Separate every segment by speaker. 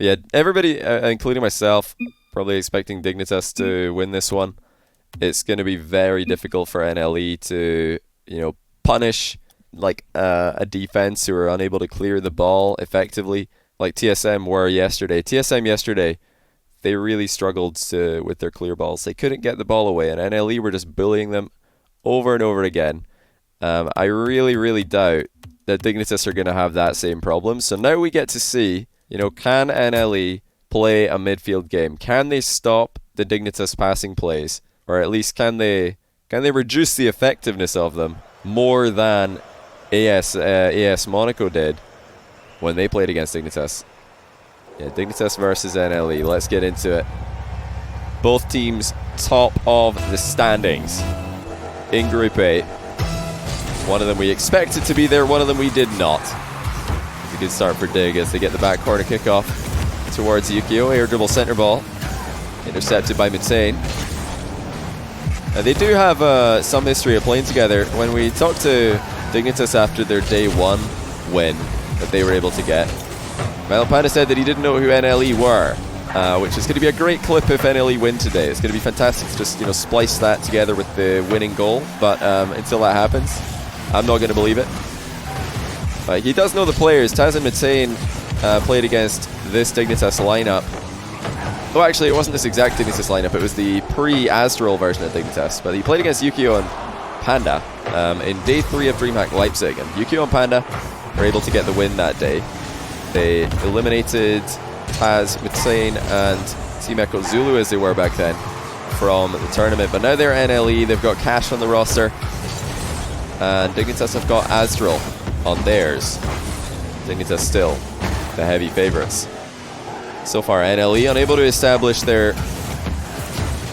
Speaker 1: Yeah, everybody, including myself, probably expecting Dignitas to win this one. It's going to be very difficult for NLE to, punish like a defense who are unable to clear the ball effectively, like TSM were yesterday. TSM yesterday, they really struggled with their clear balls. They couldn't get the ball away, and NLE were just bullying them over and over again. I really, really doubt that Dignitas are going to have that same problem. So now we get to see, can NLE play a midfield game? Can they stop the Dignitas passing plays? Or at least can they reduce the effectiveness of them more than AS Monaco did when they played against Dignitas? Yeah, Dignitas versus NLE. Let's get into it. Both teams top of the standings in Group A. One of them we expected to be there, one of them we did not. It's a good start for Dig as they get the back corner kickoff towards Yukio. Air dribble center ball. Intercepted by Mutane. They do have some history of playing together. When we talked to Dignitas after their day one win that they were able to get, Panda said that he didn't know who NLE were, which is going to be a great clip if NLE win today. It's going to be fantastic to just splice that together with the winning goal. But until that happens, I'm not going to believe it. He does know the players. Taz and Mutane played against this Dignitas lineup. Oh, actually, it wasn't this exact Dignitas lineup. It was the pre-Astral version of Dignitas. But he played against Yukio and Panda in day 3 of DreamHack Leipzig. And Yukio and Panda were able to get the win that day. They eliminated Taz, Mutane, and Team Echo Zulu, as they were back then, from the tournament. But now they're NLE. They've got Cash on the roster. And Dignitas have got Astral on theirs. Dignitas still the heavy favourites. So far, NLE unable to establish their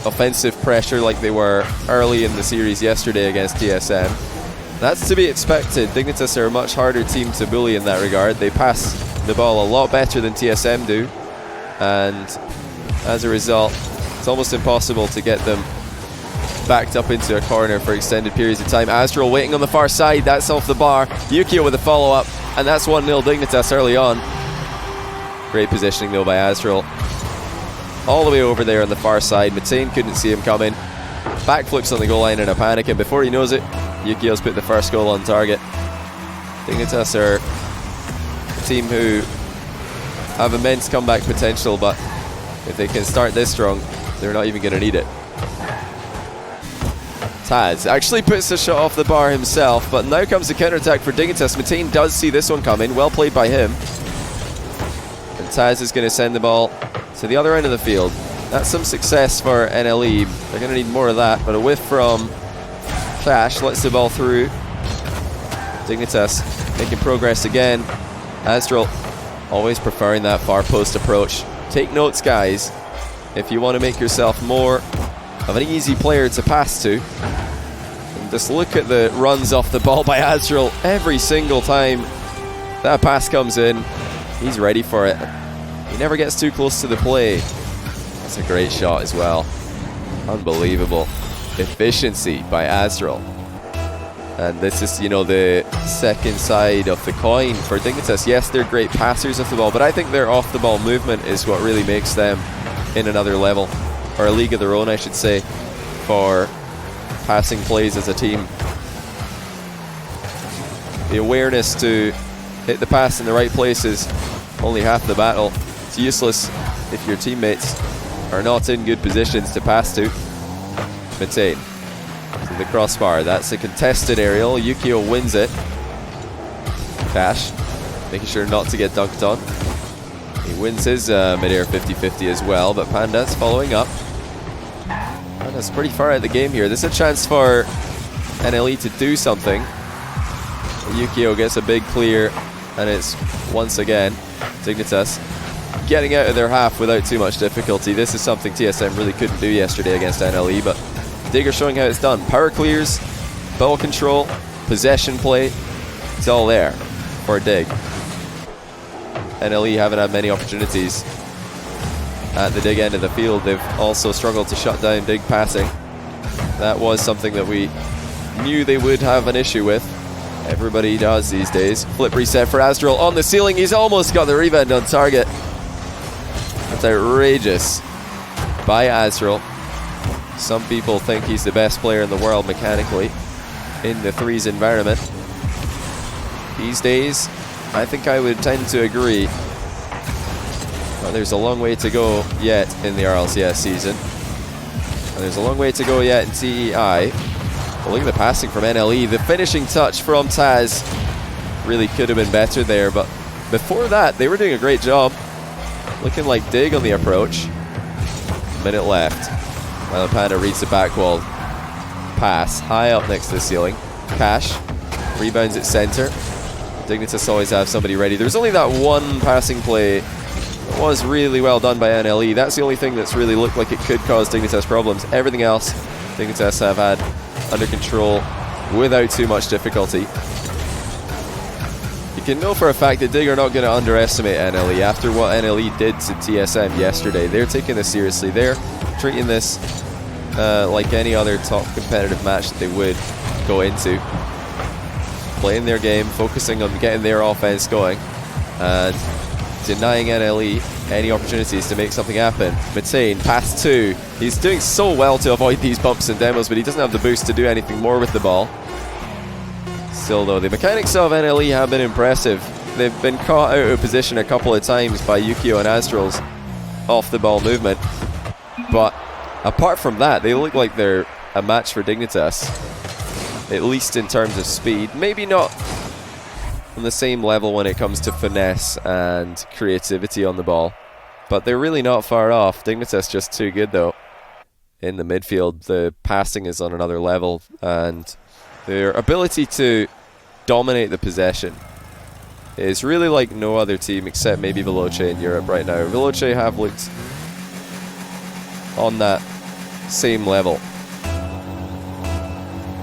Speaker 1: offensive pressure like they were early in the series yesterday against TSM. That's to be expected. Dignitas are a much harder team to bully in that regard. They pass the ball a lot better than TSM do, and as a result, it's almost impossible to get them backed up into a corner for extended periods of time. Astral waiting on the far side. That's off the bar. Yukio with a follow-up, and that's 1-0 Dignitas early on. Great positioning though by Astral. All the way over there on the far side. Mutane couldn't see him coming. Backflips on the goal line in a panic, and before he knows it, Yukio's put the first goal on target. Dignitas are a team who have immense comeback potential, but if they can start this strong, they're not even going to need it. Taz actually puts the shot off the bar himself, but now comes the counter-attack for Dignitas. Mutane does see this one coming. Well played by him. And Taz is going to send the ball to the other end of the field. That's some success for NLE. They're going to need more of that, but a whiff from Cash lets the ball through. Dignitas making progress again. Astral always preferring that far post approach. Take notes, guys, if you want to make yourself more of an easy player to pass to. And just look at the runs off the ball by Astral. Every single time that pass comes in, he's ready for it. He never gets too close to the play. That's a great shot as well. Unbelievable efficiency by Astral. And this is, the second side of the coin for Dignitas. Yes, they're great passers of the ball, but I think their off-the-ball movement is what really makes them in another level, or a league of their own, I should say, for passing plays as a team. The awareness to hit the pass in the right place is only half the battle. It's useless if your teammates are not in good positions to pass to. Mutane to the crossbar. That's a contested aerial. Yukio wins it. Cash making sure not to get dunked on. He wins his mid-air 50-50 as well, but Panda's following up. Panda's pretty far out of the game here. This is a chance for NLE to do something. Yukio gets a big clear, and it's once again Dignitas getting out of their half without too much difficulty. This is something TSM really couldn't do yesterday against NLE, but Digger showing how it's done. Power clears, ball control, possession play, it's all there for Dig. NLE haven't had many opportunities at the Dig end of the field. They've also struggled to shut down Dig passing. That was something that we knew they would have an issue with. Everybody does these days. Flip reset for Astral on the ceiling. He's almost got the rebound on target. That's outrageous by Azrael. Some people think he's the best player in the world mechanically in the threes environment. These days, I think I would tend to agree. But there's a long way to go yet in the RLCS season. And there's a long way to go yet in TEI. But look at the passing from NLE. The finishing touch from Taz really could have been better there. But before that, they were doing a great job. Looking like Dig on the approach. Minute left. Violent Panda reads the back wall. Pass high up next to the ceiling. Cash rebounds at center. Dignitas always have somebody ready. There's only that one passing play that was really well done by NLE. That's the only thing that's really looked like it could cause Dignitas problems. Everything else Dignitas have had under control without too much difficulty. You can know for a fact that Dig are not going to underestimate NLE after what NLE did to TSM yesterday. They're taking this seriously. They're treating this like any other top competitive match that they would go into. Playing their game, focusing on getting their offense going, and denying NLE any opportunities to make something happen. Matane, pass 2. He's doing so well to avoid these bumps and demos, but he doesn't have the boost to do anything more with the ball. Still though, the mechanics of NLE have been impressive. They've been caught out of position a couple of times by Yukio and Astral's off the ball movement. But apart from that, they look like they're a match for Dignitas. At least in terms of speed. Maybe not on the same level when it comes to finesse and creativity on the ball. But they're really not far off. Dignitas just too good though. In the midfield, the passing is on another level. And their ability to dominate the possession is really like no other team except maybe Veloce in Europe right now. Veloce have looked on that same level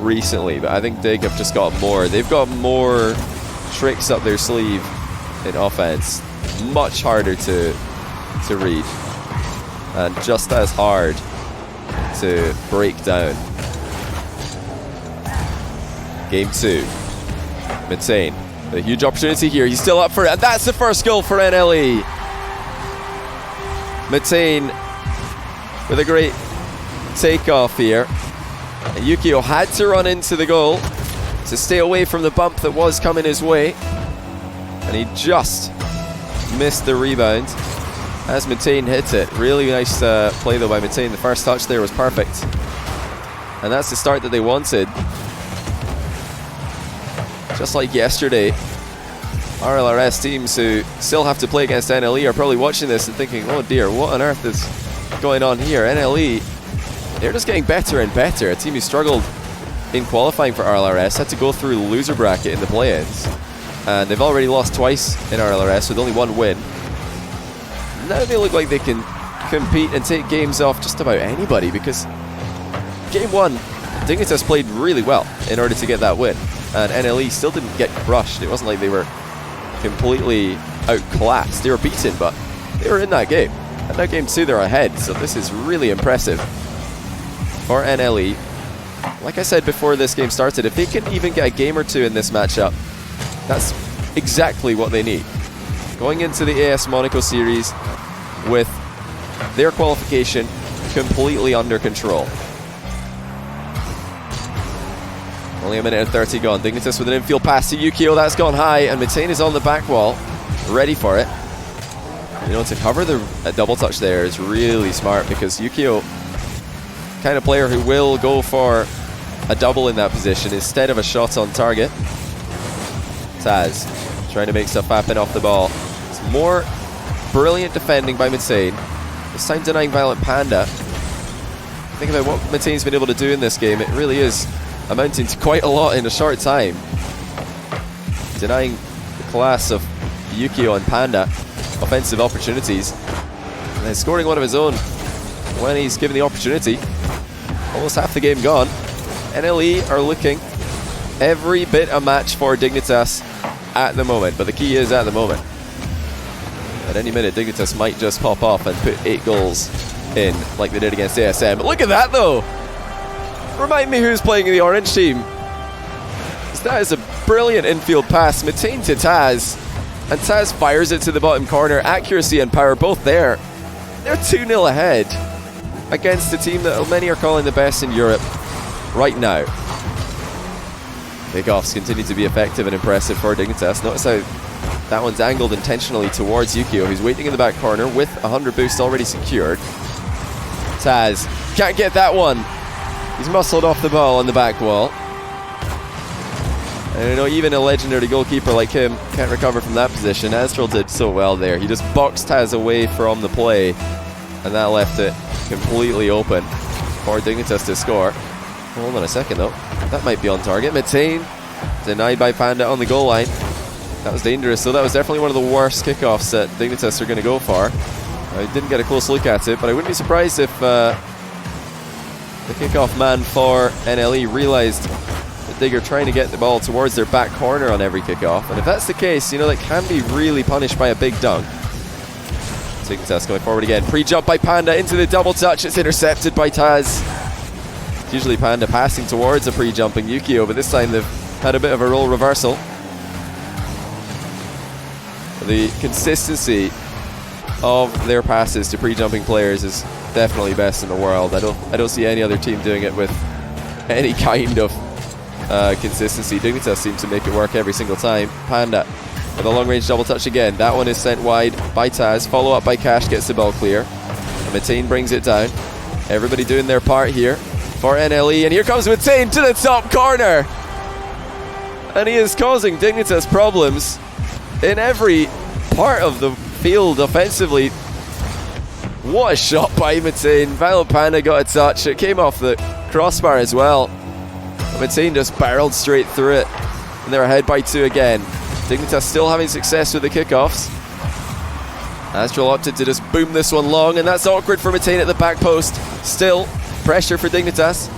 Speaker 1: recently, but I think Dig have just got more. They've got more tricks up their sleeve in offense. Much harder to read. And just as hard to break down. Game 2. Matane. A huge opportunity here. He's still up for it. And that's the first goal for NLE. Matane with a great takeoff here. And Yukio had to run into the goal to stay away from the bump that was coming his way. And he just missed the rebound as Matane hit it. Really nice play though by Matane. The first touch there was perfect. And that's the start that they wanted. Just like yesterday, RLRS teams who still have to play against NLE are probably watching this and thinking, oh dear, what on earth is going on here? NLE, they're just getting better and better. A team who struggled in qualifying for RLRS had to go through the loser bracket in the play-ins. And they've already lost twice in RLRS with only one win. Now they look like they can compete and take games off just about anybody, because game 1, Dignitas played really well in order to get that win. And NLE still didn't get crushed. It wasn't like they were completely outclassed. They were beaten, but they were in that game. And now game 2 they're ahead, so this is really impressive for NLE. Like I said before this game started, if they can even get a game or 2 in this matchup, that's exactly what they need. Going into the AS Monaco series with their qualification completely under control. Only a minute and 30 gone. Dignitas with an infield pass to Yukio. That's gone high, and Matane is on the back wall, ready for it. You know, to cover the double touch there is really smart, because Yukio, kind of player who will go for a double in that position instead of a shot on target. Taz trying to make stuff happen off the ball. It's more brilliant defending by Matane. This time denying Violent Panda. Think about what Matane's been able to do in this game. It really is amounting to quite a lot in a short time. Denying the class of Yukio and Panda offensive opportunities. And then scoring one of his own when he's given the opportunity. Almost half the game gone. NLE are looking every bit a match for Dignitas at the moment. But the key is at the moment. At any minute, Dignitas might just pop off and put 8 goals in like they did against ASM. But look at that though! Remind me who's playing in the orange team. That is a brilliant infield pass. Matane to Taz. And Taz fires it to the bottom corner. Accuracy and power both there They're 2-0 ahead against a team that many are calling the best in Europe right now. Kickoffs continue to be effective and impressive for Dignitas. Notice how that one's angled intentionally towards Yukio, who's waiting in the back corner with 100 boost already secured. Taz can't get that one. He's muscled off the ball on the back wall. And you know, even a legendary goalkeeper like him can't recover from that position. Astral did so well there. He just boxed Taz away from the play, and that left it completely open for Dignitas to score. Hold on a second though. That might be on target. Metain denied by Panda on the goal line. That was dangerous. So that was definitely one of the worst kickoffs that Dignitas are going to go for. I didn't get a close look at it, but I wouldn't be surprised if the kickoff man for NLE realized that Dig are trying to get the ball towards their back corner on every kickoff. And if that's the case, you know, that can be really punished by a big dunk. Dignitas going forward again. Pre-jump by Panda into the double touch. It's intercepted by Taz. It's usually Panda passing towards a pre-jumping Yukio, but this time they've had a bit of a role reversal. The consistency of their passes to pre-jumping players is definitely best in the world. I don't see any other team doing it with any kind of consistency. Dignitas seem to make it work every single time. Panda with a long-range double touch again. That one is sent wide by Taz. Follow up by Cash, gets the ball clear. And Metain brings it down. Everybody doing their part here for NLE. And here comes Metain to the top corner. And he is causing Dignitas problems in every part of the field offensively. What a shot by Metain. Violent Panda got a touch. It came off the crossbar as well. Metain just barreled straight through it. And they're ahead by 2 again. Dignitas still having success with the kickoffs. Astral opted to just boom this one long, and that's awkward for Metain at the back post. Still, pressure for Dignitas.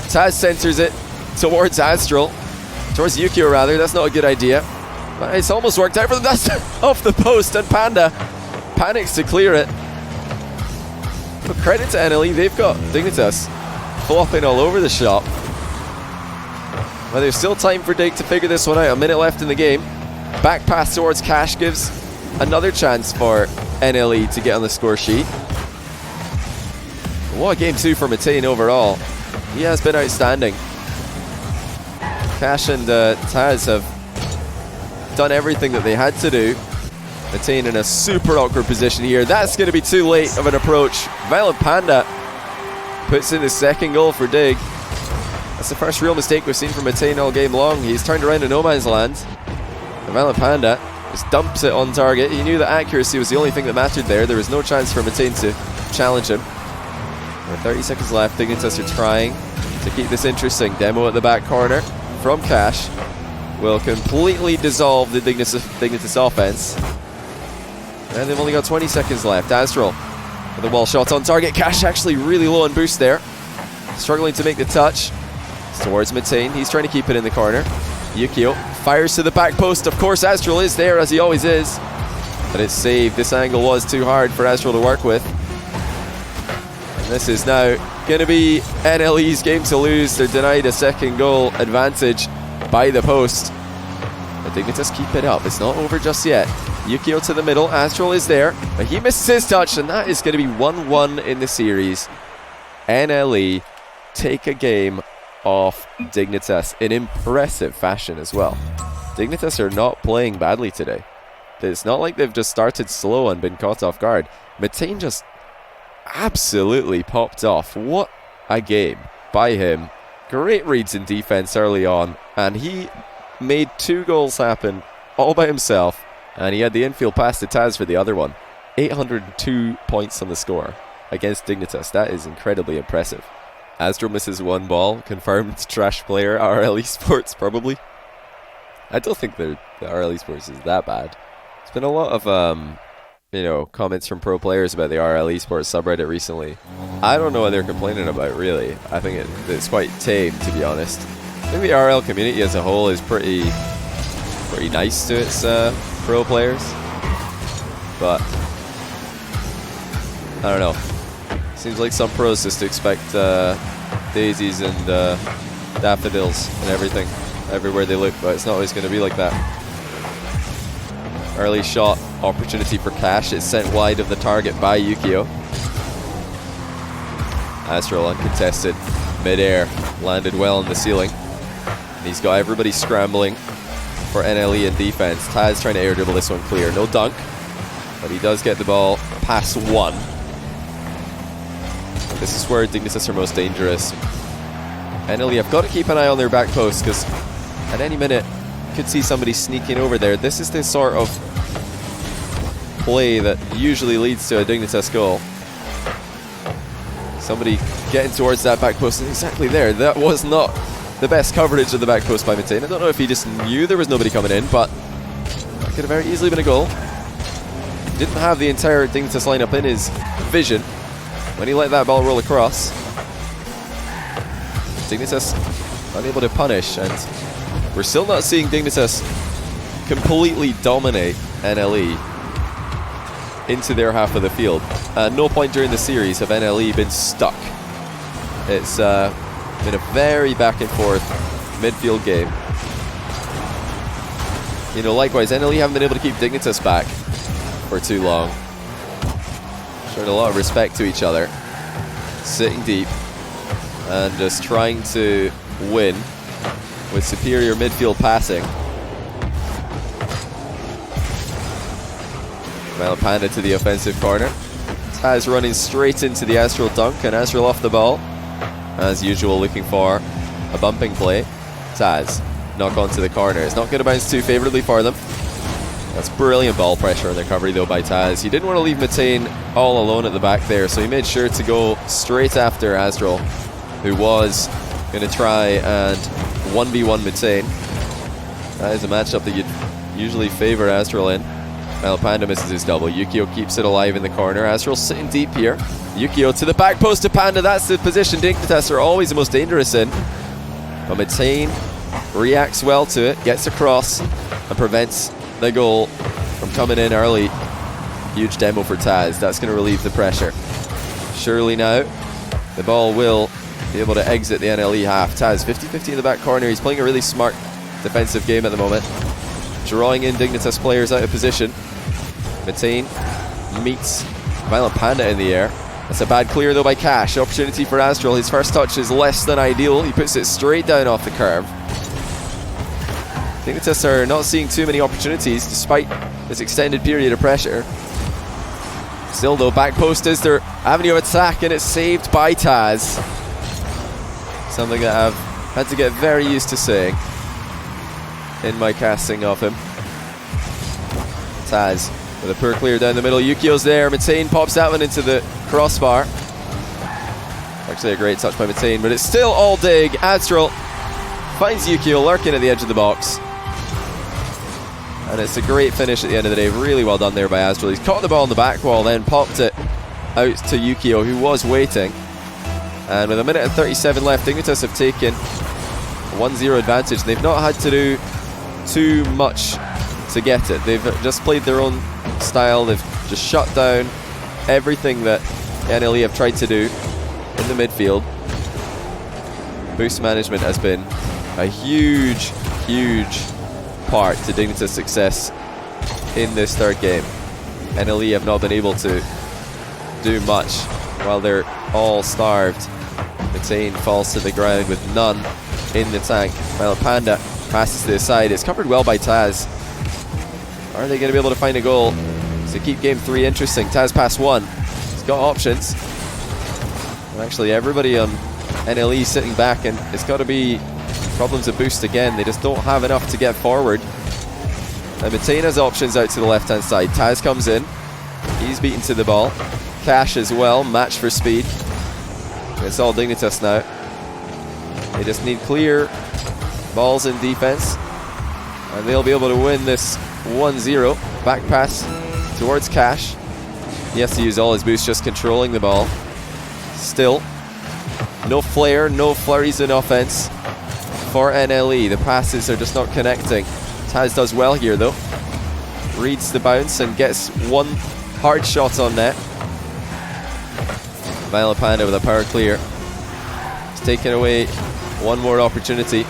Speaker 1: Taz centers it towards Astral. Towards Yukio rather, that's not a good idea. But it's almost worked out for them. That's off the post, and Panda panics to clear it. But credit to NLE, they've got Dignitas flopping all over the shop. Well, there's still time for Dig to figure this one out. A minute left in the game. Back pass towards Cash gives another chance for NLE to get on the score sheet. What a game 2 for Metain overall. He has been outstanding. Cash and Taz have done everything that they had to do. Metain in a super awkward position here. That's going to be too late of an approach. Violent Panda puts in his second goal for Dig. That's the first real mistake we've seen from Metain all game long. He's turned around in no man's land. The Violent Panda just dumps it on target. He knew that accuracy was the only thing that mattered there. There was no chance for Metain to challenge him. With 30 seconds left, Dignitas are trying to keep this interesting. Demo at the back corner from Cash will completely dissolve the Dignitas offense. And they've only got 20 seconds left. Astral with a wall shot on target. Cash actually really low on boost there. Struggling to make the touch. It's towards Metain. He's trying to keep it in the corner. Yukio fires to the back post. Of course, Astral is there, as he always is. But it's saved. This angle was too hard for Astral to work with. And this is now going to be NLE's game to lose. They're denied a second goal advantage by the post. But Dignitas keep it up. It's not over just yet. Yukio to the middle. Astral is there, but he misses his touch, and that is going to be 1-1 in the series. NLE take a game off Dignitas in impressive fashion as well. Dignitas are not playing badly today. It's not like they've just started slow and been caught off guard. Metain just absolutely popped off. What a game by him. Great reads in defense early on, and he made 2 goals happen all by himself, and he had the infield pass to Taz for the other one. 802 points on the score against Dignitas. That is incredibly impressive. Astral misses 1 ball. Confirmed trash player. RL Esports probably. I don't think the RL Esports is that bad. There's been a lot of comments from pro players about the RL Esports subreddit recently. I don't know what they're complaining about, really. I think it's quite tame, to be honest. I think the RL community as a whole is pretty nice to its pro players, but I don't know. Seems like some pros just expect daisies and daffodils and everything everywhere they look, but it's not always going to be like that. Early shot opportunity for Cash. It's sent wide of the target by Yukio. Astral uncontested, mid-air, landed well on the ceiling. And he's got everybody scrambling for NLE in defense. Taz trying to air dribble this one clear. No dunk, but he does get the ball past one. This is where Dignitas are most dangerous. NLE have got to keep an eye on their back post, because at any minute you could see somebody sneaking over there. This is the sort of play that usually leads to a Dignitas goal. Somebody getting towards that back post, and exactly there. That was not the best coverage of the back post by Matain. I don't know if he just knew there was nobody coming in, but that could have very easily been a goal. Didn't have the entire Dignitas lineup in his vision when he let that ball roll across. Dignitas unable to punish, and we're still not seeing Dignitas completely dominate NLE into their half of the field. At no point during the series have NLE been stuck. It's been a very back and forth midfield game. You know, likewise, NLE haven't been able to keep Dignitas back for too long. Showing a lot of respect to each other, sitting deep and just trying to win with superior midfield passing. Panda to the offensive corner. Taz running straight into the Astral dunk, and Astral off the ball. As usual, looking for a bumping play. Taz, knock onto the corner. It's not going to bounce too favorably for them. That's brilliant ball pressure on the recovery though by Taz. He didn't want to leave Matain all alone at the back there, so he made sure to go straight after Astral, who was going to try and 1v1 Matain. That is a matchup that you'd usually favor Astral in. Panda misses his double. Yukio keeps it alive in the corner. Astral sitting deep here. Yukio to the back post to Panda. That's the position Dignitas are always the most dangerous in. But Matain reacts well to it, gets across, and prevents the goal from coming in early. Huge demo for Taz. That's going to relieve the pressure. Surely now, the ball will be able to exit the NLE half. Taz 50-50 in the back corner. He's playing a really smart defensive game at the moment, drawing in Dignitas players out of position. Matain meets Violent Panda in the air. That's a bad clear though by Cash. Opportunity for Astral. His first touch is less than ideal. He puts it straight down off the curve. Dignitas are not seeing too many opportunities despite this extended period of pressure. Still though, back post is their avenue of attack, and it's saved by Taz. Something that I've had to get very used to saying in my casting of him. Taz with a poor clear down the middle. Yukio's there. Matain pops that one into the crossbar. Actually a great touch by Matain, but it's still all Dig. Astral finds Yukio lurking at the edge of the box. And it's a great finish at the end of the day. Really well done there by Astral. He's caught the ball on the back wall, then popped it out to Yukio, who was waiting. And with a minute and 37 left, Dignitas have taken a 1-0 advantage. They've not had to do too much to get it. They've just played their own style. They've just shut down everything that NLE have tried to do in the midfield. Boost management has been a huge part to Dignitas' success in this third game. NLE have not been able to do much while they're all starved. Matain falls to the ground with none in the tank. While Panda passes to the side. It's covered well by Taz. Are they going to be able to find a goal to keep game 3 interesting? Taz pass 1. He's got options. And actually everybody on NLE sitting back, and it's got to be problems of boost again. They just don't have enough to get forward. And Matain has options out to the left hand side. Taz comes in. He's beaten to the ball. Cash as well, match for speed. It's all Dignitas now. They just need clear balls in defense, and they'll be able to win this 1-0. Back pass towards Cash. He has to use all his boost, just controlling the ball. Still, no flair, no flurries in offense for NLE. The passes are just not connecting. Taz does well here though. Reads the bounce and gets one hard shot on net. Violent Panda with a power clear. He's taken away one more opportunity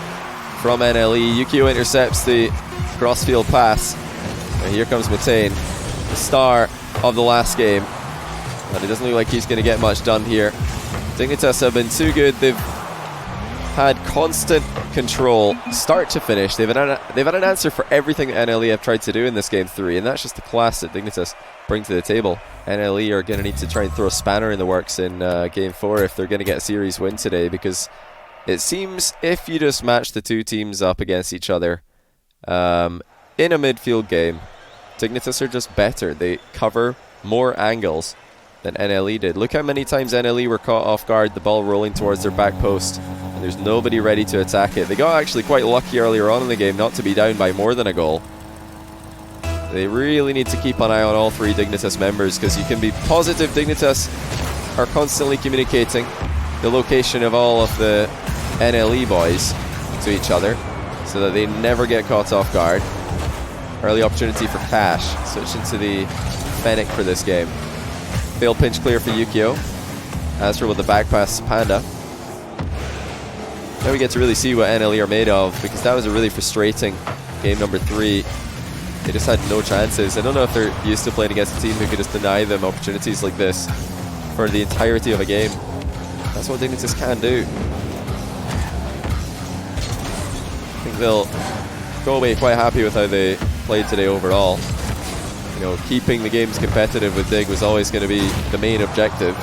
Speaker 1: from NLE. Yukio intercepts the crossfield pass. And here comes Matain. the star of the last game. And it doesn't look like he's going to get much done here. Dignitas have been too good. They've had constant control, start to finish. They've had an answer for everything that NLE have tried to do in this game 3, and that's just the class that Dignitas bring to the table. NLE are going to need to try and throw a spanner in the works in game 4 if they're going to get a series win today, because it seems if you just match the two teams up against each other in a midfield game, Dignitas are just better. They cover more angles than NLE did. Look how many times NLE were caught off guard, the ball rolling towards their back post, and there's nobody ready to attack it. They got actually quite lucky earlier on in the game not to be down by more than a goal. They really need to keep an eye on all three Dignitas members, because you can be positive Dignitas are constantly communicating the location of all of the NLE boys to each other so that they never get caught off guard. Early opportunity for Cash. Switch into the Fennec for this game. Failed pinch clear for Yukio. Azra with the back pass Panda. Now we get to really see what NLE are made of, because that was a really frustrating game number 3. They just had no chances. I don't know if they're used to playing against a team who could just deny them opportunities like this for the entirety of a game. That's what Dignitas can do. I think they'll go away quite happy with how they played today overall. You know, keeping the games competitive with Dig was always going to be the main objective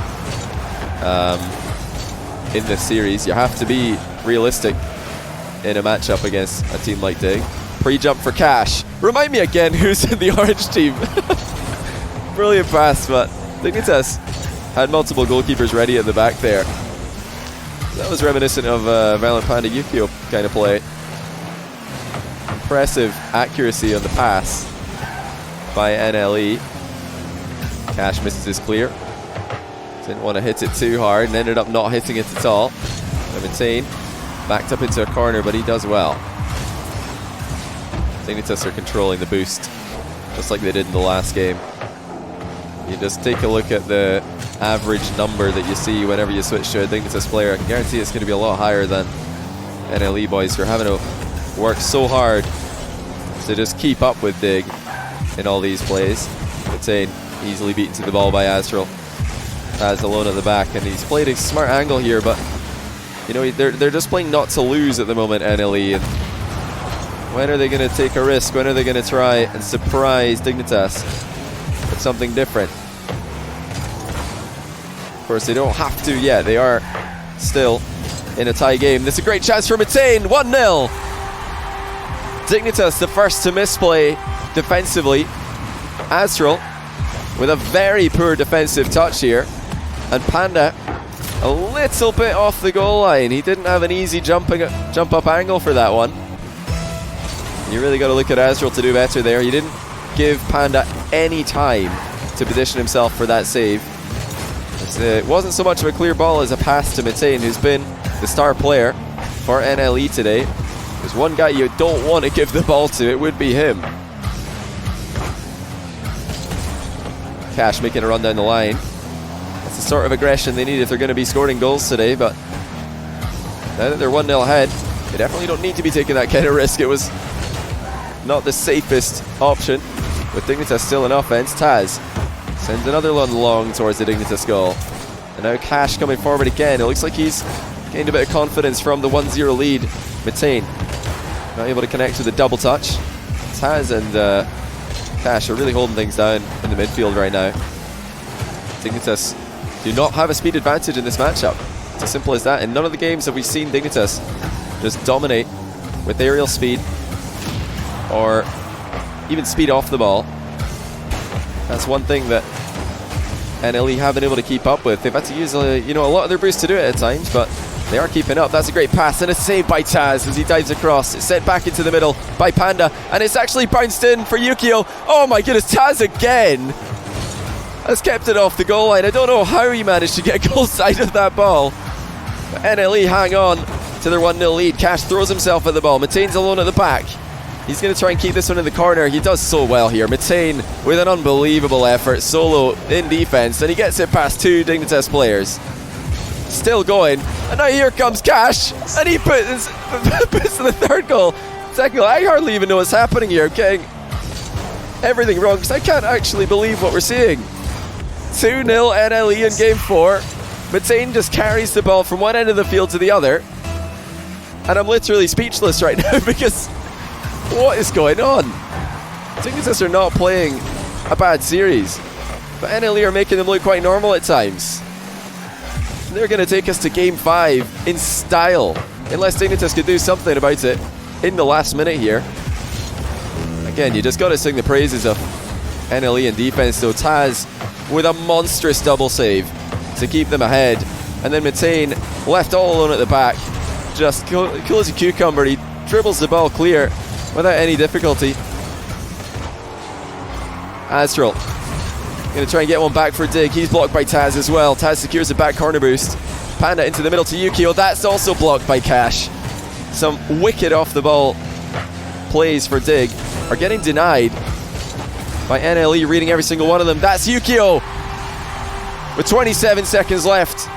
Speaker 1: in this series. You have to be realistic in a matchup against a team like Dig. Pre-jump for Cash. Remind me again who's in the orange team. Brilliant pass, but Dignitas had multiple goalkeepers ready at the back there. That was reminiscent of Violent Panda Yukio kind of play. Impressive accuracy on the pass by NLE. Cash misses his clear. Didn't want to hit it too hard and ended up not hitting it at all. Maintain backed up into a corner, but he does well. Dignitas are controlling the boost just like they did in the last game. You just take a look at the average number that you see whenever you switch to a Dignitas player. I can guarantee it's going to be a lot higher than NLE boys who are having to work so hard to just keep up with Dig in all these plays. Maintain easily beaten to the ball by Astral. Taz alone at the back, and he's played a smart angle here, but you know, they're just playing not to lose at the moment, NLE. And when are they going to take a risk? When are they going to try and surprise Dignitas with something different? Of course, they don't have to yet. They are still in a tie game. This is a great chance for Maintain. 1-0. Dignitas the first to misplay defensively. Astral with a very poor defensive touch here. And Panda a little bit off the goal line. He didn't have an easy jump up angle for that one. You really got to look at Astral to do better there. He didn't give Panda any time to position himself for that save. It wasn't so much of a clear ball as a pass to Maintain, who's been the star player for NLE today. There's one guy you don't want to give the ball to, it would be him. Cash making a run down the line. That's the sort of aggression they need if they're going to be scoring goals today, but now that they're 1-0 ahead, they definitely don't need to be taking that kind of risk. It was not the safest option, with Dignitas still in offense. Taz sends another one long towards the Dignitas goal. And now Cash coming forward again. It looks like he's gained a bit of confidence from the 1-0 lead. Maintain not able to connect with the double touch. Taz and Cash are really holding things down in the midfield right now. Dignitas do not have a speed advantage in this matchup. It's as simple as that. In none of the games have we seen Dignitas just dominate with aerial speed or even speed off the ball. That's one thing that NLE have been able to keep up with. They've had to use a lot of their boost to do it at times, but they are keeping up. That's a great pass and a save by Taz as he dives across. It's sent back into the middle by Panda, and it's actually bounced in for Yukio. Oh my goodness, Taz again has kept it off the goal line. I don't know how he managed to get goal side of that ball, but NLE hang on to their 1-0 lead. Cash throws himself at the ball. Maintain's alone at the back. He's going to try and keep this one in the corner. He does so well here. Maintain with an unbelievable effort, solo in defense, and he gets it past two Dignitas players. Still going, and now here comes Cash, and he puts in the third goal. Second goal, I hardly even know what's happening here. I'm getting everything wrong because I can't actually believe what we're seeing. 2-0 NLE in game 4. Matane just carries the ball from one end of the field to the other. And I'm literally speechless right now because what is going on? Dignitas are not playing a bad series, but NLE are making them look quite normal at times. They're going to take us to game 5 in style, unless Dignitas could do something about it in the last minute here. Again, you just got to sing the praises of NLE in defense though. Taz with a monstrous double save to keep them ahead, and then Matane left all alone at the back, just cool as a cucumber. He dribbles the ball clear without any difficulty. Astral going to try and get one back for Dig. He's blocked by Taz as well. Taz secures the back corner boost. Panda into the middle to Yukio. That's also blocked by Cash. Some wicked off the ball plays for Dig are getting denied by NLE, reading every single one of them. That's Yukio with 27 seconds left,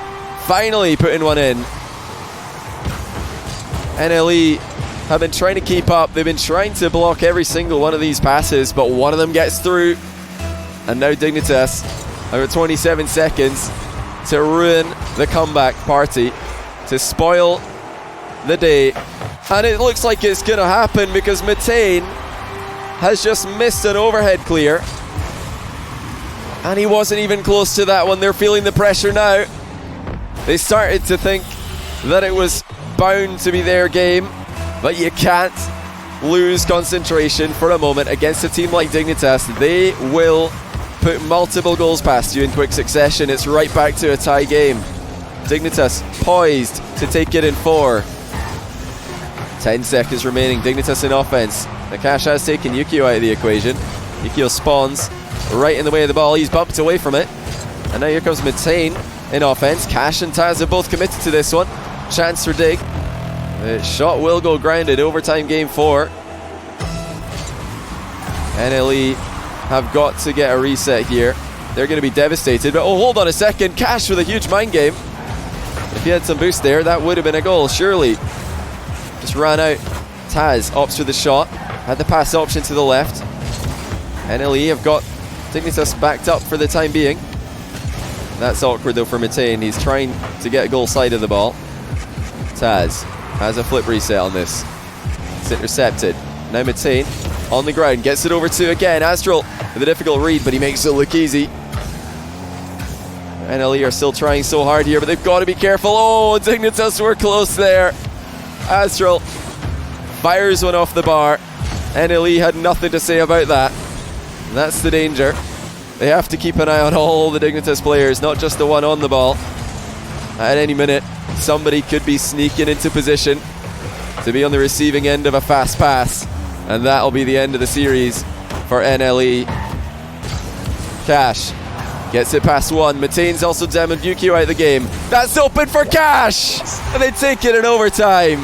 Speaker 1: finally putting one in. NLE have been trying to keep up. They've been trying to block every single one of these passes, but one of them gets through. And now Dignitas over 27 seconds to ruin the comeback party, to spoil the day. And it looks like it's going to happen because Matane has just missed an overhead clear. And he wasn't even close to that one. They're feeling the pressure now. They started to think that it was bound to be their game, but you can't lose concentration for a moment against a team like Dignitas. They will put multiple goals past you in quick succession. It's right back to a tie game. Dignitas poised to take it in 4. 10 seconds remaining. Dignitas in offense. Nakash has taken Yukio out of the equation. Yukio spawns right in the way of the ball. He's bumped away from it. And now here comes Matane in offense. Cash and Taz are both committed to this one. Chance for Dig. The shot will go grounded. Overtime game 4. NLE have got to get a reset here. They're going to be devastated. But oh, hold on a second. Cash with a huge mind game. If he had some boost there, that would have been a goal, surely. Just ran out. Taz opts for the shot. Had the pass option to the left. NLE have got Dignitas backed up for the time being. That's awkward though for Matane. He's trying to get goal side of the ball. Taz has a flip reset on this. It's intercepted. Now Matane on the ground, gets it over to again Astral with a difficult read, but he makes it look easy. NLE are still trying so hard here, but they've got to be careful. Oh, Dignitas were close there. Astral fires one off the bar. NLE had nothing to say about that. And that's the danger. They have to keep an eye on all the Dignitas players, not just the one on the ball. At any minute, somebody could be sneaking into position to be on the receiving end of a fast pass. And that'll be the end of the series for NLE. Cash gets it past one. Matane's also demoed Yukio out of the game. That's open for Cash! And they take it in overtime.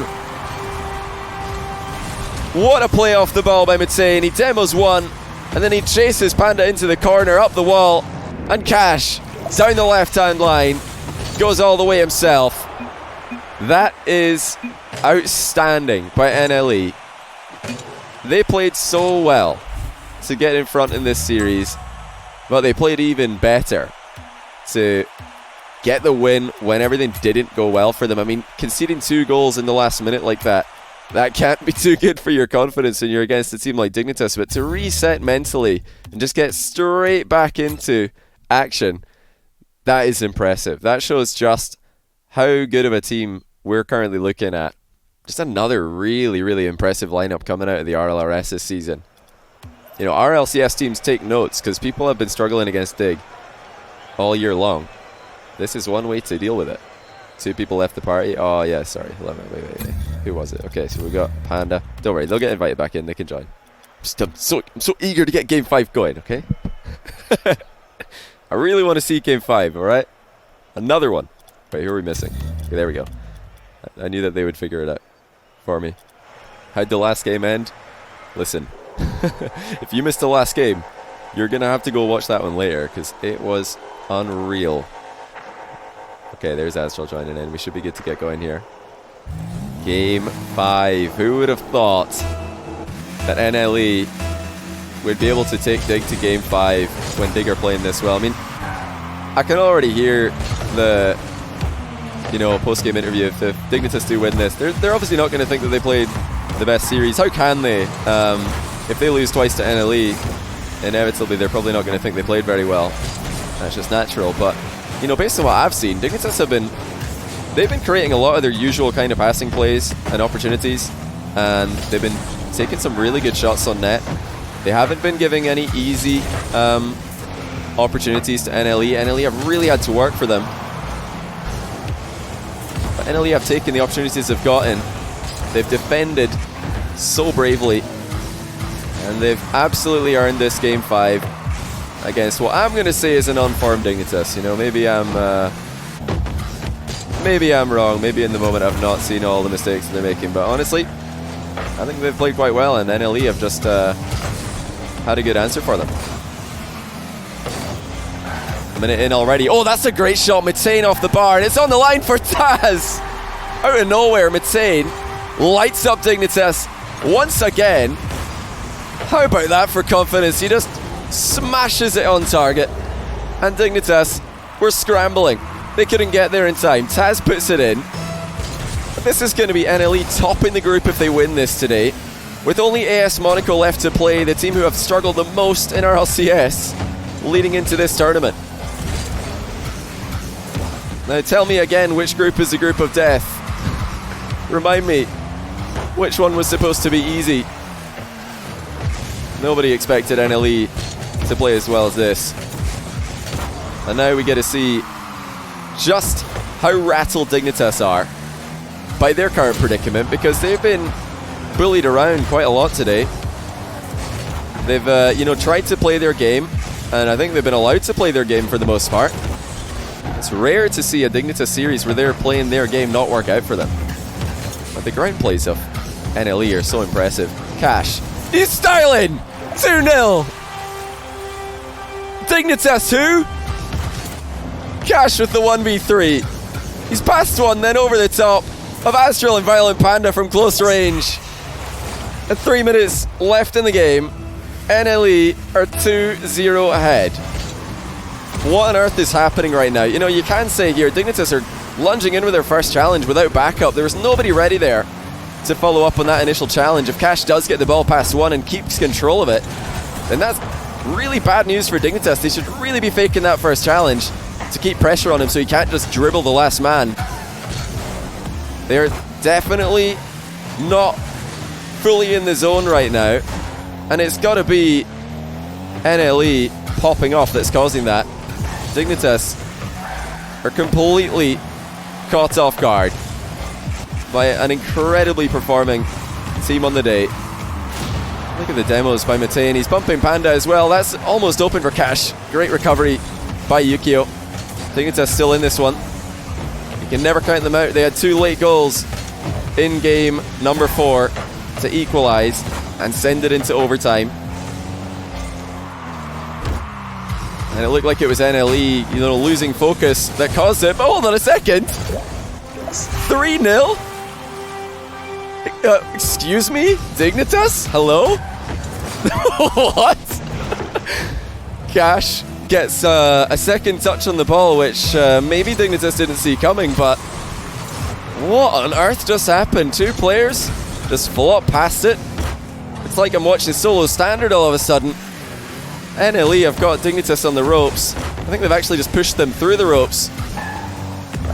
Speaker 1: What a play off the ball by Matane. He demos one, and then he chases Panda into the corner, up the wall, and Cash down the left-hand line. Goes all the way himself. That is outstanding by NLE. They played so well to get in front in this series, but they played even better to get the win when everything didn't go well for them. I mean, conceding 2 goals in the last minute like that can't be too good for your confidence when you're against a team like Dignitas. But to reset mentally and just get straight back into action, that is impressive. That shows just how good of a team we're currently looking at. Just another really, really impressive lineup coming out of the RLRS this season. You know, RLCS teams take notes because people have been struggling against Dig all year long. This is one way to deal with it. 2 people left the party. Oh, yeah, sorry. Wait. Who was it? Okay, so we got Panda. Don't worry, they'll get invited back in. They can join. I'm so eager to get Game 5 going, okay? I really want to see Game 5, alright? Another one. Wait, who are we missing? Okay, there we go. I knew that they would figure it out for me. How'd the last game end? Listen, if you missed the last game, you're going to have to go watch that one later because it was unreal. Okay, there's Astral joining in. We should be good to get going here. Game 5. Who would have thought that NLE we'd be able to take Dig to game 5 when Dig are playing this well. I mean, I can already hear the, post-game interview. If Dignitas do win this, they're obviously not going to think that they played the best series. How can they? If they lose twice to NLE, inevitably they're probably not going to think they played very well. That's just natural. But, based on what I've seen, Dignitas they've been creating a lot of their usual kind of passing plays and opportunities, and they've been taking some really good shots on net. They haven't been giving any easy opportunities to NLE. NLE have really had to work for them. But NLE have taken the opportunities they've gotten. They've defended so bravely, and they've absolutely earned this game 5 against what I'm going to say is an unformed Dignitas. Maybe I'm wrong. Maybe in the moment I've not seen all the mistakes that they're making, but honestly, I think they've played quite well, and NLE have just had a good answer for them. A minute in already. Oh, that's a great shot. Mitane off the bar, and it's on the line for Taz. Out of nowhere, Mitane lights up Dignitas once again. How about that for confidence? He just smashes it on target, and Dignitas were scrambling. They couldn't get there in time. Taz puts it in. This is going to be NLE topping the group if they win this today. With only AS Monaco left to play, the team who have struggled the most in RLCS leading into this tournament. Now tell me again which group is the group of death. Remind me which one was supposed to be easy. Nobody expected NLE to play as well as this. And now we get to see just how rattled Dignitas are by their current predicament, because they've been bullied around quite a lot today. They've tried to play their game, and I think they've been allowed to play their game for the most part. It's rare to see a Dignitas series where they're playing their game not work out for them. But the ground plays of NLE are so impressive. Cash, he's styling! 2-0! Dignitas who? Cash with the 1v3. He's passed one, then over the top of Astral and Violent Panda from close range. And 3 minutes left in the game. NLE are 2-0 ahead. What on earth is happening right now? You can say here, Dignitas are lunging in with their first challenge without backup. There was nobody ready there to follow up on that initial challenge. If Cash does get the ball past one and keeps control of it, then that's really bad news for Dignitas. They should really be faking that first challenge to keep pressure on him so he can't just dribble the last man. They're definitely not fully in the zone right now, and it's got to be NLE popping off that's causing that. Dignitas are completely caught off guard by an incredibly performing team on the day. Look at the demos by Mitane. He's bumping Panda as well. That's almost open for Cash. Great recovery by Yukio. Dignitas still in this one. You can never count them out. They had 2 late goals in game number 4 to equalize and send it into overtime. And it looked like it was NLE, losing focus that caused it. But hold on a second. 3-0? Excuse me? Dignitas? Hello? What? Cash gets a second touch on the ball, which maybe Dignitas didn't see coming, but what on earth just happened? 2 players just flop past it. It's like I'm watching solo standard all of a sudden. NLE have got Dignitas on the ropes. I think they've actually just pushed them through the ropes.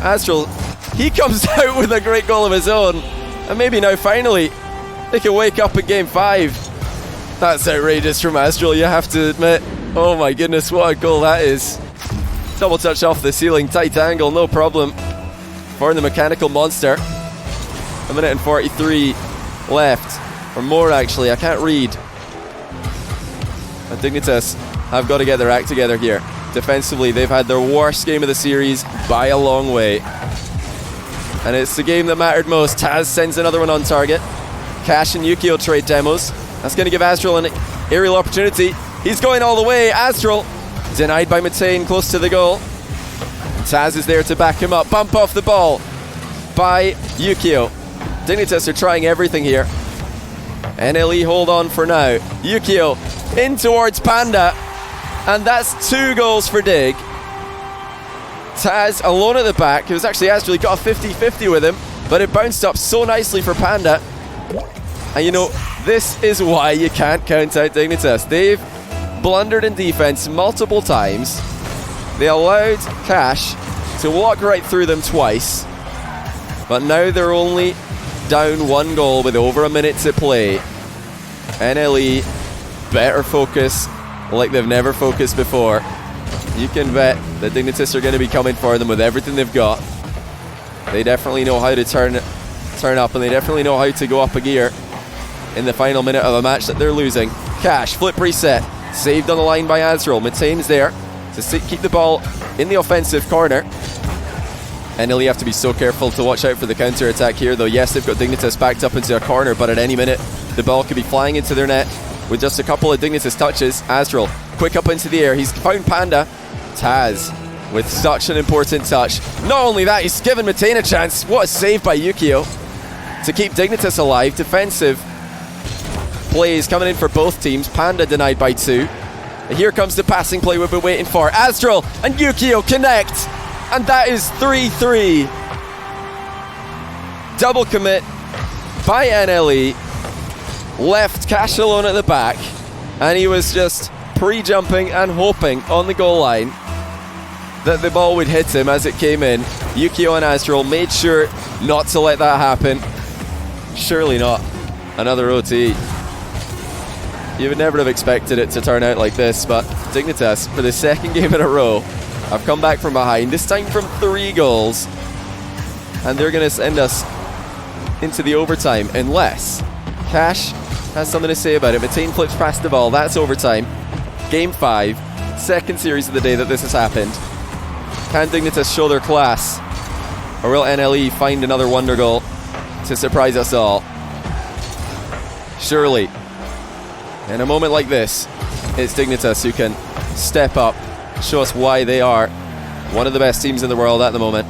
Speaker 1: Astral, he comes out with a great goal of his own, and maybe now finally they can wake up in game 5. That's outrageous from Astral, you have to admit. Oh my goodness, what a goal that is. Double touch off the ceiling, tight angle, no problem for the mechanical monster. 1 minute and 43 left, or more actually, I can't read. And Dignitas have got to get their act together here. Defensively, they've had their worst game of the series by a long way. And it's the game that mattered most. Taz sends another one on target. Cash and Yukio trade demos. That's going to give Astral an aerial opportunity. He's going all the way. Astral denied by Mitane close to the goal. Taz is there to back him up. Bump off the ball by Yukio. Dignitas are trying everything here. NLE hold on for now. Yukio in towards Panda, and that's 2 goals for Dig. Taz alone at the back. It was actually Azrael, got a 50-50 with him, but it bounced up so nicely for Panda. And you know, this is why you can't count out Dignitas. They've blundered in defense multiple times. They allowed Cash to walk right through them twice, but now they're only down 1 goal with over a minute to play. NLE better focus like they've never focused before. You can bet the Dignitas are going to be coming for them with everything they've got. They definitely know how to turn up, and they definitely know how to go up a gear in the final minute of a match that they're losing. Cash, flip reset, saved on the line by Azrael. Maintains there to keep the ball in the offensive corner. NLE have to be so careful to watch out for the counter attack here, though. Yes, they've got Dignitas backed up into a corner, but at any minute the ball could be flying into their net with just a couple of Dignitas touches. Azrael quick up into the air, he's found Panda. Taz with such an important touch. Not only that, he's given Matane a chance. What a save by Yukio to keep Dignitas alive. Defensive plays coming in for both teams. Panda denied by 2. Here comes the passing play we've been waiting for. Azrael and Yukio connect, and that is 3-3. Double commit by NLE. Left Cash alone at the back, and he was just pre-jumping and hoping on the goal line that the ball would hit him as it came in. Yukio and Azrael made sure not to let that happen. Surely not. Another OT. You would never have expected it to turn out like this, but Dignitas, for the 2nd game in a row, have come back from behind, this time from 3 goals, and they're going to send us into the overtime unless Cash has something to say about it. Matane flips past the ball. That's overtime. Game 5, 2nd series of the day that this has happened. Can Dignitas show their class, or will NLE find another wonder goal to surprise us all? Surely, in a moment like this, it's Dignitas who can step up, show us why they are one of the best teams in the world at the moment.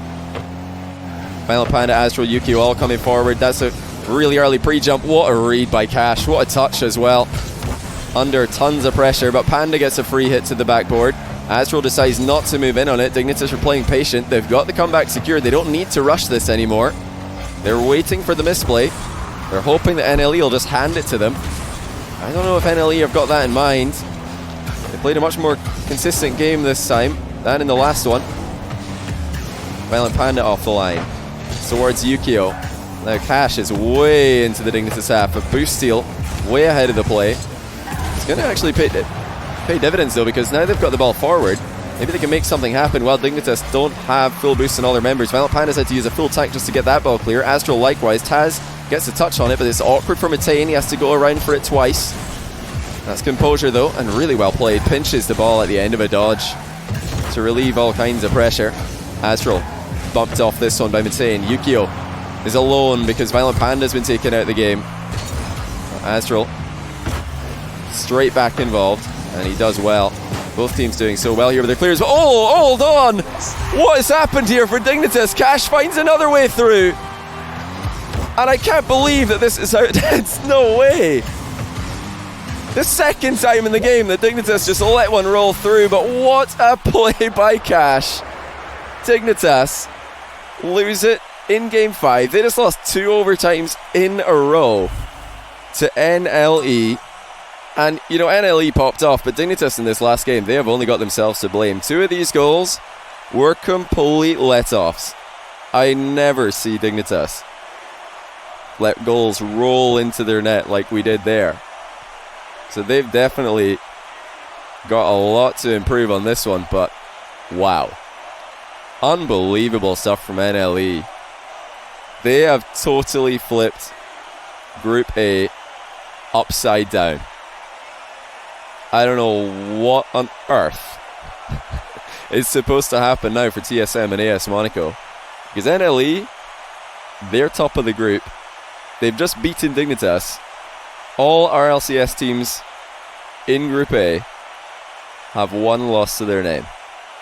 Speaker 1: Violent Panda, Azrael, Yukio all coming forward. That's a really early pre-jump. What a read by Cash. What a touch as well. Under tons of pressure, but Panda gets a free hit to the backboard. Azrael decides not to move in on it. Dignitas are playing patient. They've got the comeback secured. They don't need to rush this anymore. They're waiting for the misplay. They're hoping that NLE will just hand it to them. I don't know if NLE have got that in mind. They played a much more consistent game this time than in the last one. Violent Panda off the line towards Yukio. Now Cash is way into the Dignitas half. A boost steal way ahead of the play. It's going to actually pay dividends though, because now they've got the ball forward. Maybe they can make something happen. While Dignitas don't have full boost on all their members. Violent Panda's had to use a full tank just to get that ball clear. Azrael likewise. Taz gets a touch on it, but it's awkward for Matane. He has to go around for it twice. That's composure though, and really well played. Pinches the ball at the end of a dodge to relieve all kinds of pressure. Azrael bumped off this one by Matane. Yukio is alone because Violent Panda's been taken out of the game. Azrael straight back involved, and he does well. Both teams doing so well here with their clears. But oh, hold on! What has happened here for Dignitas? Cash finds another way through. And I can't believe that this is how it ends. No way! The 2nd time in the game that Dignitas just let one roll through, but what a play by Cash. Dignitas lose it in Game 5. They just lost 2 overtimes in a row to NLE. And, you know, NLE popped off, but Dignitas in this last game, they have only got themselves to blame. 2 of these goals were complete let-offs. I never see Dignitas let goals roll into their net like we did there. So they've definitely got a lot to improve on this one, but wow. Unbelievable stuff from NLE. They have totally flipped Group A upside down. I don't know what on earth is supposed to happen now for TSM and AS Monaco. Because NLE, they're top of the group. They've just beaten Dignitas. All RLCS teams in Group A have 1 loss to their name.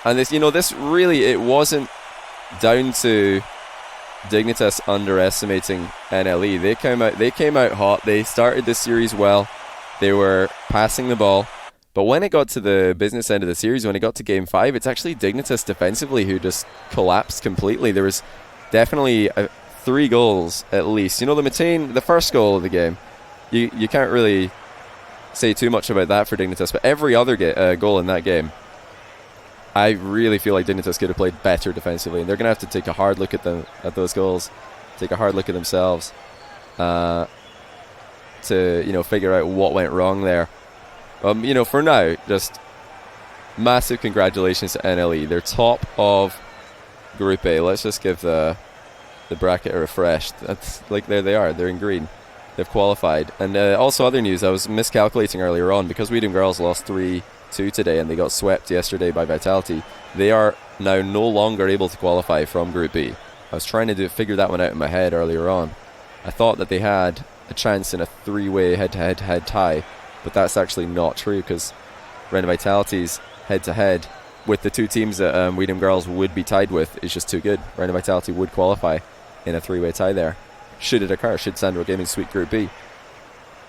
Speaker 1: And this, you know, this really, it wasn't down to Dignitas underestimating NLE. They came out hot. They started this series well. They were passing the ball. But when it got to the business end of the series, when it got to Game 5, it's actually Dignitas defensively who just collapsed completely. There was definitely 3 goals at least. You know, the first goal of the game, you can't really say too much about that for Dignitas, but every other goal in that game, I really feel like Dignitas could have played better defensively, and they're going to have to take a hard look at those goals, take a hard look at themselves to figure out what went wrong there. For now, just massive congratulations to NLE. They're top of Group A. Let's just give the bracket a refresh. That's there they are. They're in green. They've qualified. And also other news, I was miscalculating earlier on because Weedham Girls lost 3-2 today and they got swept yesterday by Vitality. They are now no longer able to qualify from Group B. I was trying to figure that one out in my head earlier on. I thought that they had a chance in a 3-way head-to-head tie, but that's actually not true because Rena Vitality's head-to-head with the 2 teams that Weedham Girls would be tied with is just too good. Rena Vitality would qualify in a 3-way tie there. Should it occur, should Sandro Gaming sweep Group B.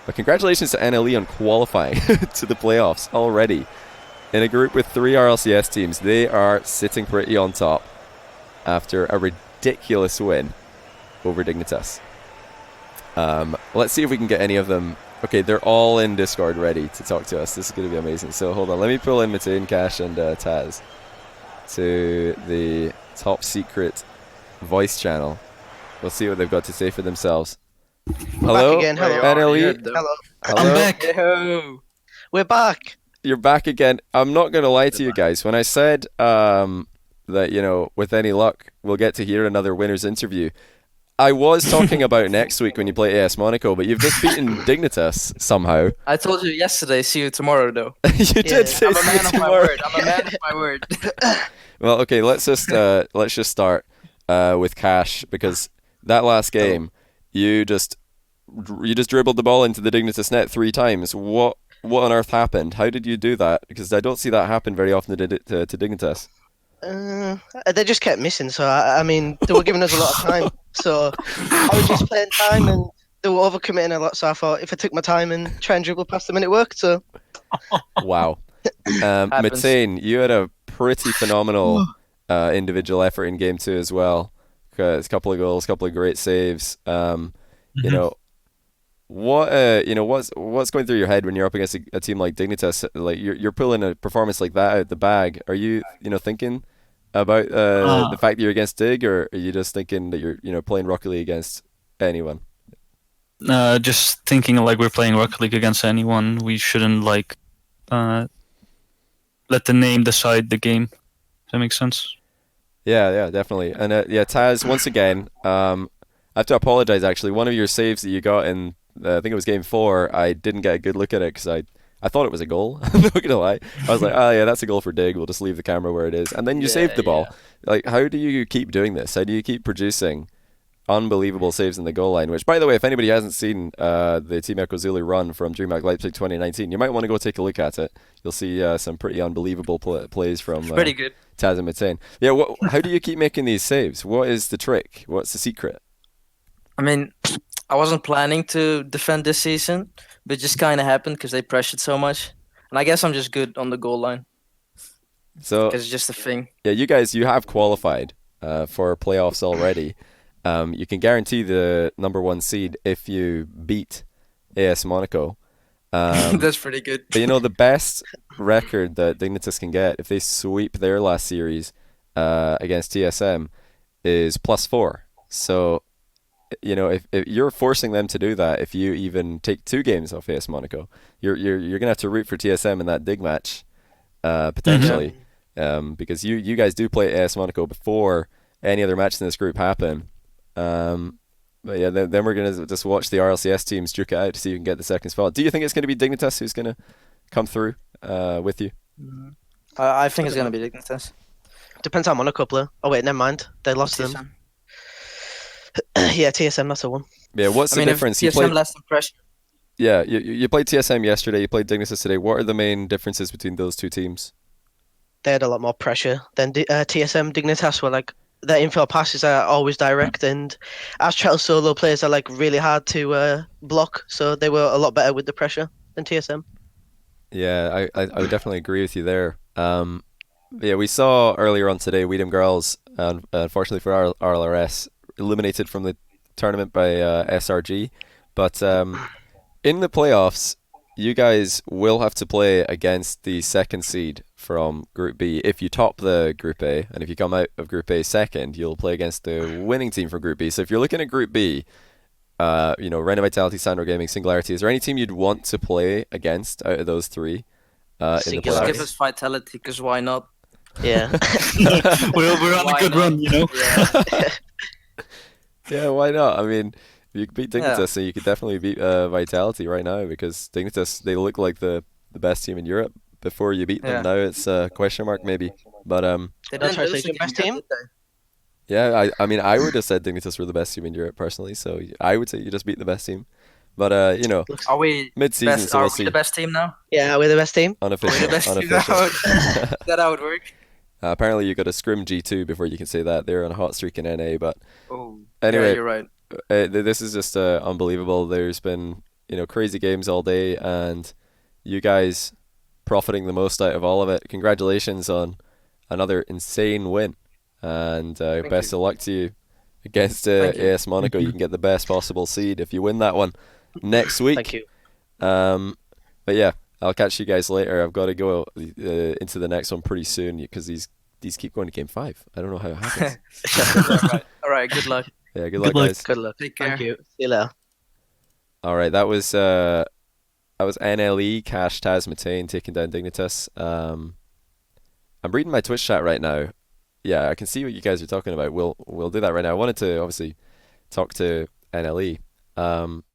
Speaker 1: But congratulations to NLE on qualifying to the playoffs already. In a group with 3 RLCS teams, they are sitting pretty on top after a ridiculous win over Dignitas. Let's see if we can get any of them. Okay, they're all in Discord ready to talk to us. This is going to be amazing. So hold on, let me pull in Mateen, Cash, and Taz to the top secret voice channel. We'll see what they've got to say for themselves. Hello,
Speaker 2: back again. Hello,
Speaker 1: NLE.
Speaker 2: Hello.
Speaker 1: Hello.
Speaker 3: I'm back.
Speaker 2: Hello. We're back.
Speaker 1: You're back again. I'm not going to lie to you guys. When I said that, with any luck, we'll get to hear another winner's interview, I was talking about next week when you play AS Monaco, but you've just beaten Dignitas somehow.
Speaker 3: I told you yesterday, see you tomorrow, though.
Speaker 1: You did say
Speaker 2: I'm a man of my
Speaker 1: tomorrow.
Speaker 2: word. I'm a man of my word.
Speaker 1: Well, okay, let's just start with Cash, because that last game, you just dribbled the ball into the Dignitas net 3 times. What on earth happened? How did you do that? Because I don't see that happen very often to Dignitas.
Speaker 2: They just kept missing, so I mean, they were giving us a lot of time. So I was just playing time, and they were overcommitting a lot. So I thought if I took my time and try and dribble past them, and it worked. So
Speaker 1: Wow. Mateen, you had a pretty phenomenal individual effort in game 2 as well. A couple of goals, couple of great saves. What's going through your head when you're up against a team like Dignitas? Like you're pulling a performance like that out the bag. Are you thinking about the fact that you're against Dig, or are you just thinking that you're playing Rocket League against anyone?
Speaker 4: Just thinking like we're playing Rocket League against anyone. We shouldn't let the name decide the game. Does that make sense?
Speaker 1: Yeah, definitely. And Taz, once again, I have to apologize. Actually, one of your saves that you got in, I think it was game 4, I didn't get a good look at it because I thought it was a goal. I'm not gonna lie. I was like, oh yeah, that's a goal for Dig. We'll just leave the camera where it is. And then you saved the ball. Like, how do you keep doing this? How do you keep producing unbelievable saves in the goal line? Which, by the way, if anybody hasn't seen the Team Echo Zulu run from DreamHack Leipzig 2019, you might want to go take a look at it. You'll see some pretty unbelievable plays from
Speaker 3: Pretty good.
Speaker 1: Taz and Mateen. Yeah, how do you keep making these saves? What is the trick? What's the secret?
Speaker 3: I mean, I wasn't planning to defend this season, but it just kind of happened because they pressured so much. And I guess I'm just good on the goal line.
Speaker 1: So
Speaker 3: Because it's just a thing.
Speaker 1: yeah, you have qualified for playoffs already. You can guarantee the number 1 seed if you beat AS Monaco.
Speaker 3: That's pretty good.
Speaker 1: But the best record that Dignitas can get if they sweep their last series against TSM is +4. So if you're forcing them to do that, if you even take 2 games off AS Monaco, you're gonna have to root for TSM in that Dig match potentially, because you guys do play AS Monaco before any other matches in this group happen. But yeah, then we're gonna just watch the RLCS teams duke it out to see who can get the second spot. Do you think it's gonna be Dignitas who's gonna come through with you?
Speaker 3: I think it's going to be Dignitas.
Speaker 2: depends how Monaco play. Oh wait, never mind. They lost them. Yeah, TSM, that's the one.
Speaker 1: Yeah, what's the difference?
Speaker 3: If TSM less than pressure.
Speaker 1: Yeah, you played TSM yesterday, you played Dignitas today. What are the main differences between those 2 teams?
Speaker 2: They had a lot more pressure than TSM. Dignitas were their infield passes are always direct, and Astral's solo plays are like really hard to block, so they were a lot better with the pressure than TSM.
Speaker 1: Yeah, I would definitely agree with you there. Yeah, we saw earlier on today, Weedham Girls, unfortunately for our RLRS, eliminated from the tournament by SRG. But in the playoffs, you guys will have to play against the second seed from Group B. If you top the Group A, and if you come out of Group A second, you'll play against the winning team from Group B. So if you're looking at Group B, Rena Vitality, Sandro Gaming, Singularity, is there any team you'd want to play against out of those three in the
Speaker 3: Just give
Speaker 1: playoffs?
Speaker 3: us Vitality, because why not?
Speaker 2: Yeah.
Speaker 4: We're on
Speaker 3: Why
Speaker 4: a good
Speaker 3: not?
Speaker 4: run, you know.
Speaker 3: Yeah.
Speaker 1: Yeah, why not? I mean, if you could beat
Speaker 3: Yeah.
Speaker 1: Dignitas, then you could definitely beat Vitality right now, because Dignitas, they look like the best team in Europe before you beat them.
Speaker 3: Yeah.
Speaker 1: Now it's a question mark maybe. But
Speaker 3: They
Speaker 2: That's
Speaker 3: didn't
Speaker 2: right, so
Speaker 3: lose
Speaker 2: you're
Speaker 3: a
Speaker 2: best
Speaker 3: game yet,
Speaker 2: team?
Speaker 3: did they?
Speaker 1: yeah, I mean, I would have said Dignitas were the best team in Europe personally, so I would say you just beat the best team. But
Speaker 2: Looks,
Speaker 3: Are we
Speaker 1: mid-season,
Speaker 3: best?
Speaker 1: so
Speaker 3: Are
Speaker 1: we'll
Speaker 3: we
Speaker 1: see.
Speaker 3: the best team now?
Speaker 2: yeah, we're the best team.
Speaker 3: We're
Speaker 1: Unofficial,
Speaker 3: the best team
Speaker 1: unofficial.
Speaker 3: now. Is that how it works?
Speaker 1: Apparently, you got a scrim G2 before you can say that. They're on a hot streak in NA, but
Speaker 3: Oh,
Speaker 1: anyway,
Speaker 3: yeah, you're right.
Speaker 1: this is just unbelievable. There's been crazy games all day, and you guys profiting the most out of all of it. Congratulations on another insane win, and
Speaker 3: Thank
Speaker 1: best
Speaker 3: you.
Speaker 1: of luck to you against
Speaker 3: Thank you.
Speaker 1: AS Monaco. You can get the best possible seed if you win that one next week.
Speaker 2: Thank you.
Speaker 1: But yeah, I'll catch you guys later. I've got to go into the next one pretty soon because these keep going to game 5. I don't know how it happens.
Speaker 3: All right. Good luck.
Speaker 1: Yeah, good
Speaker 4: Good
Speaker 1: luck,
Speaker 4: luck.
Speaker 1: guys.
Speaker 2: Good luck.
Speaker 3: Take care.
Speaker 2: Thank you. See you later.
Speaker 1: All right, that was NLE Cash Taz Matane taking down Dignitas. I'm reading my Twitch chat right now. Yeah, I can see what you guys are talking about. We'll do that right now. I wanted to obviously talk to NLE.